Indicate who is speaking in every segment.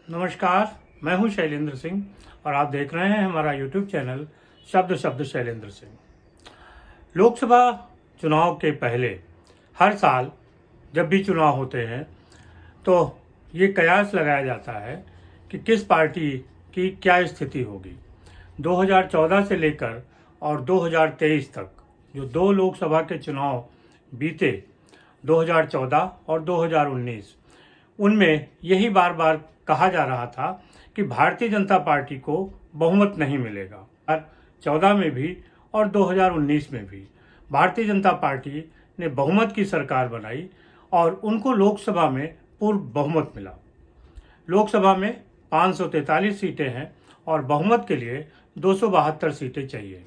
Speaker 1: नमस्कार, मैं हूं शैलेंद्र सिंह और आप देख रहे हैं हमारा यूट्यूब चैनल शब्द शब्द शैलेंद्र सिंह। लोकसभा चुनाव के पहले हर साल जब भी चुनाव होते हैं तो ये कयास लगाया जाता है कि किस पार्टी की क्या स्थिति होगी। 2014 से लेकर और 2023 तक जो दो लोकसभा के चुनाव बीते, 2014 और 2019, उनमें यही बार बार कहा जा रहा था कि भारतीय जनता पार्टी को बहुमत नहीं मिलेगा। 2014 में भी और 2019 में भी भारतीय जनता पार्टी ने बहुमत की सरकार बनाई और उनको लोकसभा में पूर्ण बहुमत मिला। लोकसभा में 543 सीटें हैं और बहुमत के लिए 272 सीटें चाहिए।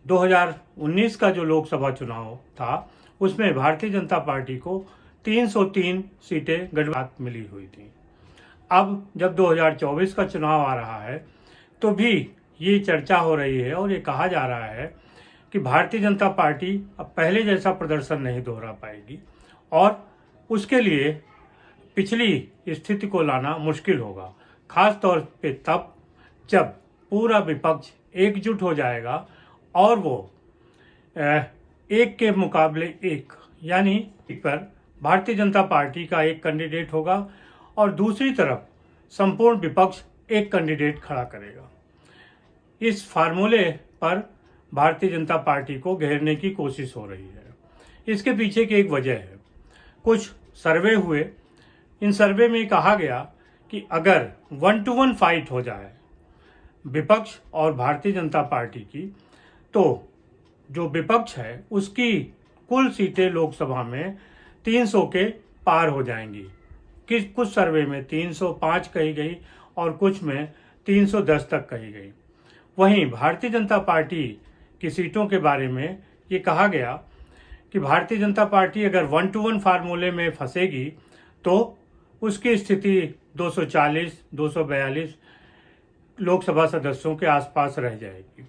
Speaker 1: 2019 का जो लोकसभा चुनाव था उसमें भारतीय जनता पार्टी को 303 सीटें गठबंधन मिली हुई थी। अब जब 2024 का चुनाव आ रहा है तो भी ये चर्चा हो रही है और ये कहा जा रहा है कि भारतीय जनता पार्टी अब पहले जैसा प्रदर्शन नहीं दोहरा पाएगी और उसके लिए पिछली स्थिति को लाना मुश्किल होगा, खास तौर पे तब जब पूरा विपक्ष एकजुट हो जाएगा और वो एक के मुकाबले एक, यानी पर भारतीय जनता पार्टी का एक कैंडिडेट होगा और दूसरी तरफ संपूर्ण विपक्ष एक कैंडिडेट खड़ा करेगा। इस फार्मूले पर भारतीय जनता पार्टी को घेरने की कोशिश हो रही है। इसके पीछे की एक वजह है। कुछ सर्वे हुए, इन सर्वे में कहा गया कि अगर 1-to-1 फाइट हो जाए विपक्ष और भारतीय जनता पार्टी की, तो जो विपक्ष है उसकी कुल सीटें लोकसभा में 300 के पार हो जाएंगी। कुछ सर्वे में 305 कही गई और कुछ में 310 तक कही गई। वहीं भारतीय जनता पार्टी की सीटों के बारे में ये कहा गया कि भारतीय जनता पार्टी अगर 1-to-1 फार्मूले में फंसेगी तो उसकी स्थिति 240-242 लोकसभा सदस्यों के आसपास रह जाएगी।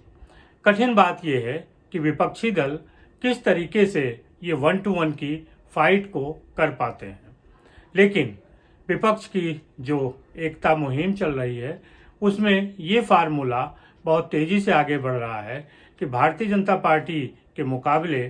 Speaker 1: कठिन बात यह है कि विपक्षी दल किस तरीके से ये 1-to-1 की फाइट को कर पाते हैं। लेकिन विपक्ष की जो एकता मुहिम चल रही है उसमें ये फार्मूला बहुत तेजी से आगे बढ़ रहा है कि भारतीय जनता पार्टी के मुकाबले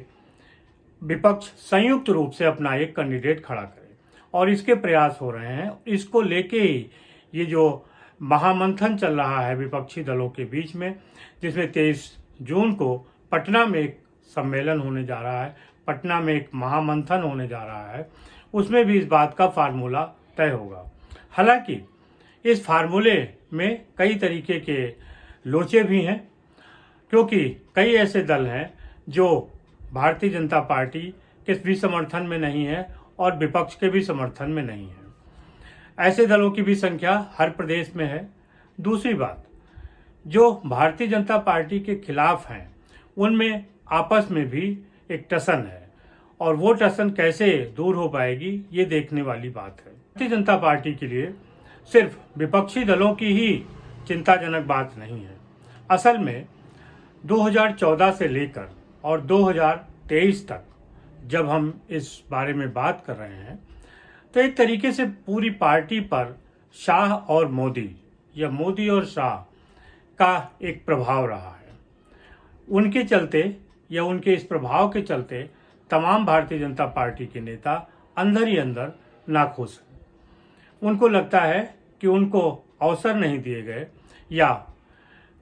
Speaker 1: विपक्ष संयुक्त रूप से अपना एक कैंडिडेट खड़ा करे और इसके प्रयास हो रहे हैं। इसको लेके ही ये जो महामंथन चल रहा है विपक्षी दलों के बीच में, जिसमें 23 जून को पटना में एक सम्मेलन होने जा रहा है, पटना में एक महामंथन होने जा रहा है, उसमें भी इस बात का फार्मूला तय होगा। हालांकि इस फार्मूले में कई तरीके के लोचे भी हैं, क्योंकि कई ऐसे दल हैं जो भारतीय जनता पार्टी के भी समर्थन में नहीं है और विपक्ष के भी समर्थन में नहीं है। ऐसे दलों की भी संख्या हर प्रदेश में है। दूसरी बात, जो भारतीय जनता पार्टी के खिलाफ हैं उनमें आपस में भी एक टसन है और वो टसन कैसे दूर हो पाएगी ये देखने वाली बात है। भारतीय जनता पार्टी के लिए सिर्फ विपक्षी दलों की ही चिंताजनक बात नहीं है। असल में 2014 से लेकर और 2023 तक जब हम इस बारे में बात कर रहे हैं तो एक तरीके से पूरी पार्टी पर शाह और मोदी या मोदी और शाह का एक प्रभाव रहा है। उनके चलते या उनके इस प्रभाव के चलते तमाम भारतीय जनता पार्टी के नेता अंदर ही अंदर नाखुश हैं। उनको लगता है कि उनको अवसर नहीं दिए गए या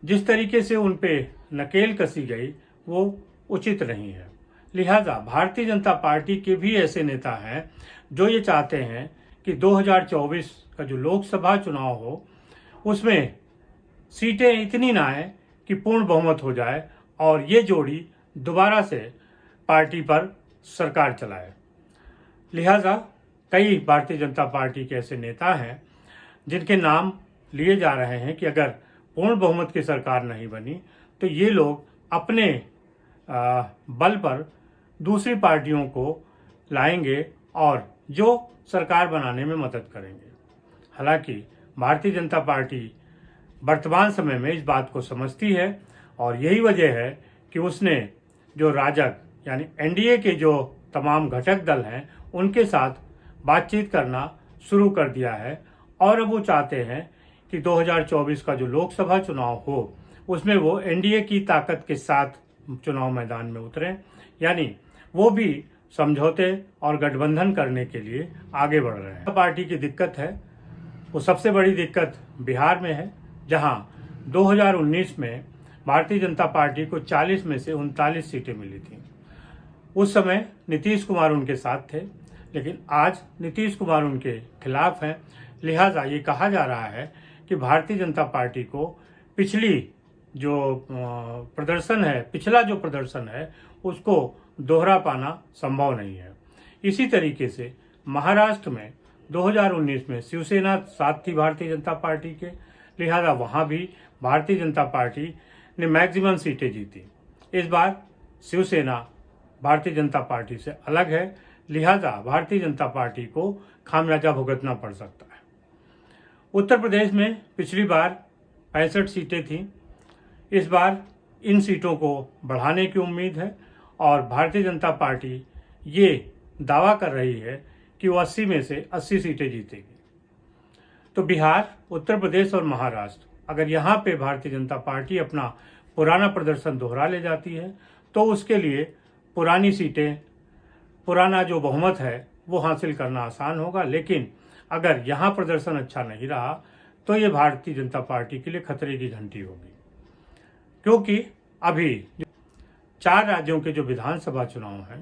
Speaker 1: जिस तरीके से उन पे नकेल कसी गई वो उचित नहीं है। लिहाजा भारतीय जनता पार्टी के भी ऐसे नेता हैं जो ये चाहते हैं कि 2024 का जो लोकसभा चुनाव हो उसमें सीटें इतनी ना आए कि पूर्ण बहुमत हो जाए और ये जोड़ी दोबारा से पार्टी पर सरकार चलाए। लिहाजा कई भारतीय जनता पार्टी के ऐसे नेता हैं जिनके नाम लिए जा रहे हैं कि अगर पूर्ण बहुमत की सरकार नहीं बनी तो ये लोग अपने बल पर दूसरी पार्टियों को लाएंगे और जो सरकार बनाने में मदद करेंगे। हालांकि भारतीय जनता पार्टी वर्तमान समय में इस बात को समझती है और यही वजह है कि उसने जो राजग यानी एनडीए के जो तमाम घटक दल हैं उनके साथ बातचीत करना शुरू कर दिया है और अब वो चाहते हैं कि 2024 का जो लोकसभा चुनाव हो उसमें वो एनडीए की ताकत के साथ चुनाव मैदान में उतरें, यानी वो भी समझौते और गठबंधन करने के लिए आगे बढ़ रहे हैं। पार्टी की दिक्कत है, वो सबसे बड़ी दिक्कत बिहार में है, जहां 2019 में भारतीय जनता पार्टी को 40 में से 39 सीटें मिली थी। उस समय नीतीश कुमार उनके साथ थे, लेकिन आज नीतीश कुमार उनके खिलाफ हैं। लिहाजा ये कहा जा रहा है कि भारतीय जनता पार्टी को पिछला जो प्रदर्शन है उसको दोहरा पाना संभव नहीं है। इसी तरीके से महाराष्ट्र में 2019 में शिवसेना साथ थी भारतीय जनता पार्टी के, लिहाजा वहाँ भी भारतीय जनता पार्टी ने मैक्सिमम सीटें जीती। इस बार शिवसेना भारतीय जनता पार्टी से अलग है, लिहाजा भारतीय जनता पार्टी को खामियाजा भुगतना पड़ सकता है। उत्तर प्रदेश में पिछली बार 65 सीटें थीं, इस बार इन सीटों को बढ़ाने की उम्मीद है और भारतीय जनता पार्टी ये दावा कर रही है कि वो 80 में से 80 सीटें जीतेगी। तो बिहार, उत्तर प्रदेश और महाराष्ट्र, अगर यहाँ पे भारतीय जनता पार्टी अपना पुराना प्रदर्शन दोहरा ले जाती है तो उसके लिए पुरानी सीटें, पुराना जो बहुमत है वो हासिल करना आसान होगा। लेकिन अगर यहाँ प्रदर्शन अच्छा नहीं रहा तो ये भारतीय जनता पार्टी के लिए खतरे की घंटी होगी, क्योंकि अभी 4 राज्यों के जो विधानसभा चुनाव हैं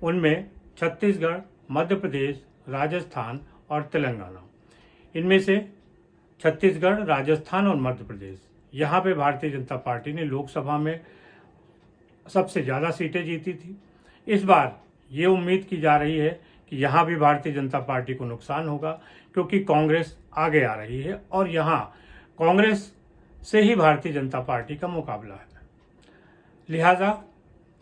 Speaker 1: उनमें छत्तीसगढ़, मध्य प्रदेश, राजस्थान और तेलंगाना, इनमें से छत्तीसगढ़, राजस्थान और मध्य प्रदेश, यहाँ पे भारतीय जनता पार्टी ने लोकसभा में सबसे ज़्यादा सीटें जीती थी। इस बार ये उम्मीद की जा रही है कि यहाँ भी भारतीय जनता पार्टी को नुकसान होगा, क्योंकि कांग्रेस आगे आ रही है और यहाँ कांग्रेस से ही भारतीय जनता पार्टी का मुकाबला है। लिहाजा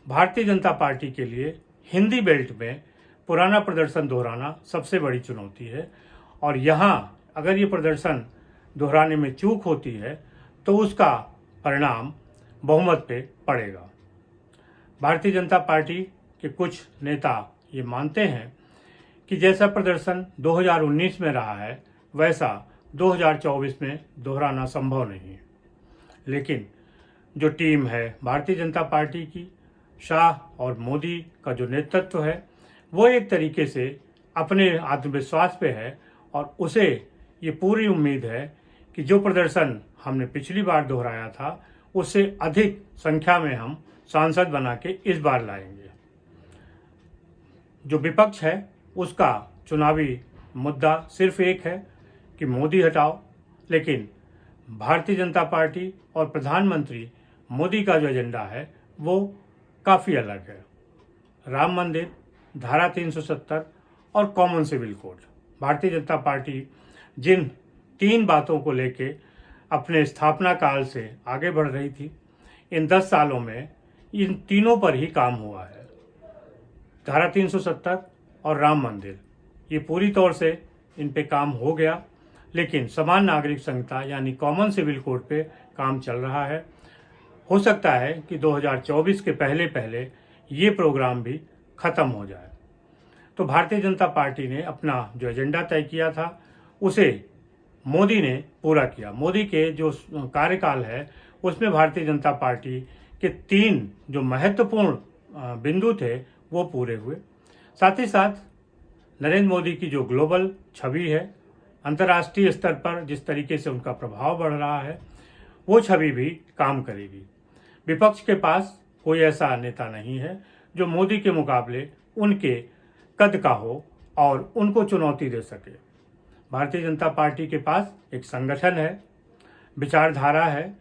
Speaker 1: भारतीय जनता पार्टी के लिए हिंदी बेल्ट में पुराना प्रदर्शन दोहराना सबसे बड़ी चुनौती है और यहाँ अगर ये प्रदर्शन दोहराने में चूक होती है तो उसका परिणाम बहुमत पे पड़ेगा। भारतीय जनता पार्टी के कुछ नेता ये मानते हैं कि जैसा प्रदर्शन 2019 में रहा है वैसा 2024 में दोहराना संभव नहीं है। लेकिन जो टीम है भारतीय जनता पार्टी की, शाह और मोदी का जो नेतृत्व है, वो एक तरीके से अपने आत्मविश्वास पे है और उसे ये पूरी उम्मीद है कि जो प्रदर्शन हमने पिछली बार दोहराया था उससे अधिक संख्या में हम सांसद बना के इस बार लाएंगे। जो विपक्ष है उसका चुनावी मुद्दा सिर्फ एक है कि मोदी हटाओ, लेकिन भारतीय जनता पार्टी और प्रधानमंत्री मोदी का जो एजेंडा है वो काफ़ी अलग है। राम मंदिर, धारा 370 और common civil code. Bharatiya Janata party जिन 3 बातों को लेके अपने स्थापना काल से आगे बढ़ रही थी, इन 10 सालों में इन तीनों पर ही काम हुआ है। धारा 370 और राम मंदिर, ये पूरी तौर से इन पे काम हो गया, लेकिन समान नागरिक संहिता यानी कॉमन सिविल कोड पे काम चल रहा है। हो सकता है कि 2024 के पहले पहले ये प्रोग्राम भी ख़त्म हो जाए। तो भारतीय जनता पार्टी ने अपना जो एजेंडा तय किया था उसे मोदी ने पूरा किया। मोदी के जो कार्यकाल है उसमें भारतीय जनता पार्टी के 3 जो महत्वपूर्ण बिंदु थे वो पूरे हुए। साथ ही साथ नरेंद्र मोदी की जो ग्लोबल छवि है, अंतर्राष्ट्रीय स्तर पर जिस तरीके से उनका प्रभाव बढ़ रहा है, वो छवि भी काम करेगी। विपक्ष के पास कोई ऐसा नेता नहीं है जो मोदी के मुकाबले उनके कद का हो और उनको चुनौती दे सके। भारतीय जनता पार्टी के पास एक संगठन है, विचारधारा है,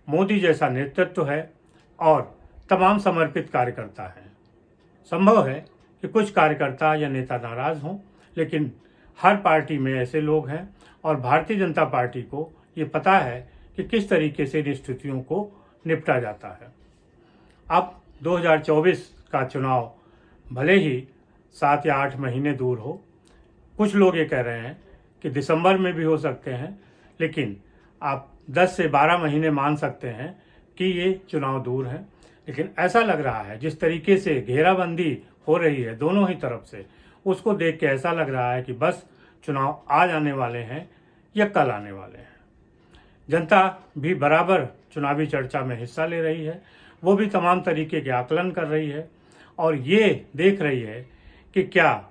Speaker 1: मोदी जैसा नेतृत्व है और तमाम समर्पित कार्यकर्ता हैं। संभव है कि कुछ कार्यकर्ता या नेता नाराज हों, लेकिन हर पार्टी में ऐसे लोग हैं और भारतीय जनता पार्टी को ये पता है कि किस तरीके से इन स्थितियों को निपटा जाता है। अब 2024 का चुनाव भले ही 7 या 8 महीने दूर हो, कुछ लोग ये कह रहे हैं कि दिसंबर में भी हो सकते हैं, लेकिन आप 10 से 12 महीने मान सकते हैं कि ये चुनाव दूर है। लेकिन ऐसा लग रहा है जिस तरीके से घेराबंदी हो रही है दोनों ही तरफ से, उसको देख के ऐसा लग रहा है कि बस चुनाव आ जाने वाले हैं, या कल आने वाले हैं। जनता भी बराबर चुनावी चर्चा में हिस्सा ले रही है, वो भी तमाम तरीके के आकलन कर रही है और ये देख रही है कि क्या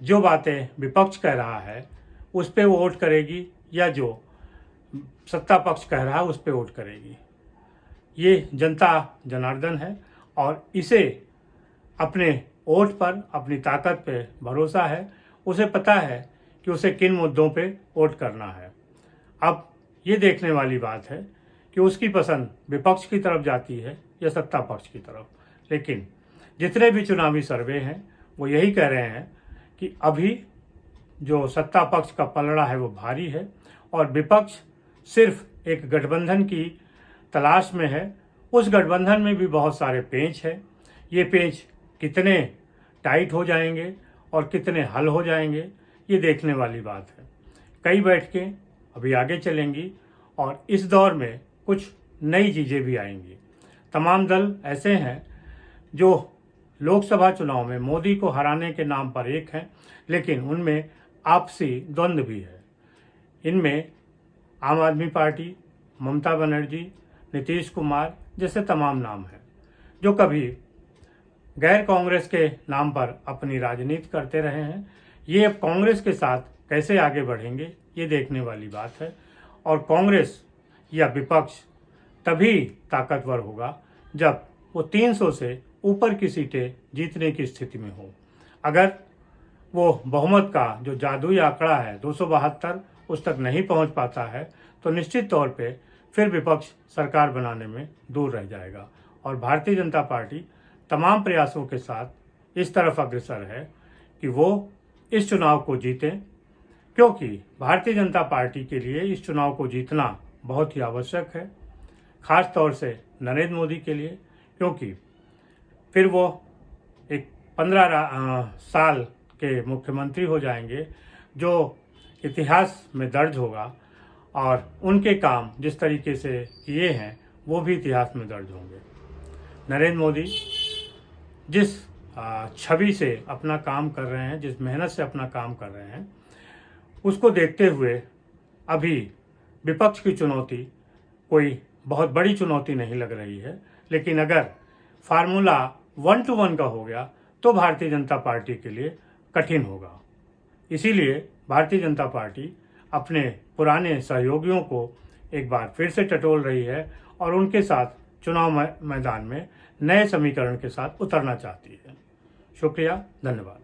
Speaker 1: जो बातें विपक्ष कह रहा है उस पर वो वोट करेगी या जो सत्ता पक्ष कह रहा है उस पर वोट करेगी। ये जनता जनार्दन है और इसे अपने वोट पर, अपनी ताकत पे भरोसा है। उसे पता है कि उसे किन मुद्दों पे वोट करना है। अब ये देखने वाली बात है कि उसकी पसंद विपक्ष की तरफ जाती है या सत्ता पक्ष की तरफ। लेकिन जितने भी चुनावी सर्वे हैं वो यही कह रहे हैं कि अभी जो सत्ता पक्ष का पलड़ा है वो भारी है और विपक्ष सिर्फ एक गठबंधन की तलाश में है। उस गठबंधन में भी बहुत सारे पेंच हैं। ये पेंच कितने टाइट हो जाएंगे और कितने हल हो जाएंगे, ये देखने वाली बात है। कई बैठकें अभी आगे चलेंगी और इस दौर में कुछ नई चीज़ें भी आएंगी। तमाम दल ऐसे हैं जो लोकसभा चुनाव में मोदी को हराने के नाम पर एक हैं, लेकिन उनमें आपसी द्वंद्व भी है। इनमें आम आदमी पार्टी, ममता बनर्जी, नीतीश कुमार जैसे तमाम नाम हैं जो कभी गैर कांग्रेस के नाम पर अपनी राजनीति करते रहे हैं। ये अब कांग्रेस के साथ कैसे आगे बढ़ेंगे ये देखने वाली बात है और कांग्रेस या विपक्ष तभी ताकतवर होगा जब वो 300 से ऊपर की सीटें जीतने की स्थिति में हो। अगर वो बहुमत का जो जादुई आंकड़ा है 272 उस तक नहीं पहुंच पाता है तो निश्चित तौर पे फिर विपक्ष सरकार बनाने में दूर रह जाएगा और भारतीय जनता पार्टी तमाम प्रयासों के साथ इस तरफ अग्रसर है कि वो इस चुनाव को जीतें, क्योंकि भारतीय जनता पार्टी के लिए इस चुनाव को जीतना बहुत ही आवश्यक है, खास तौर से नरेंद्र मोदी के लिए, क्योंकि फिर वो एक 15 साल के मुख्यमंत्री हो जाएंगे जो इतिहास में दर्ज होगा और उनके काम जिस तरीके से किए हैं वो भी इतिहास में दर्ज होंगे। नरेंद्र मोदी जिस छवि से अपना काम कर रहे हैं, जिस मेहनत से अपना काम कर रहे हैं, उसको देखते हुए अभी विपक्ष की चुनौती कोई बहुत बड़ी चुनौती नहीं लग रही है। लेकिन अगर फार्मूला 1 to 1 का हो गया तो भारतीय जनता पार्टी के लिए कठिन होगा। इसीलिए भारतीय जनता पार्टी अपने पुराने सहयोगियों को एक बार फिर से टटोल रही है और उनके साथ चुनाव मैदान में नए समीकरण के साथ उतरना चाहती है। शुक्रिया, धन्यवाद।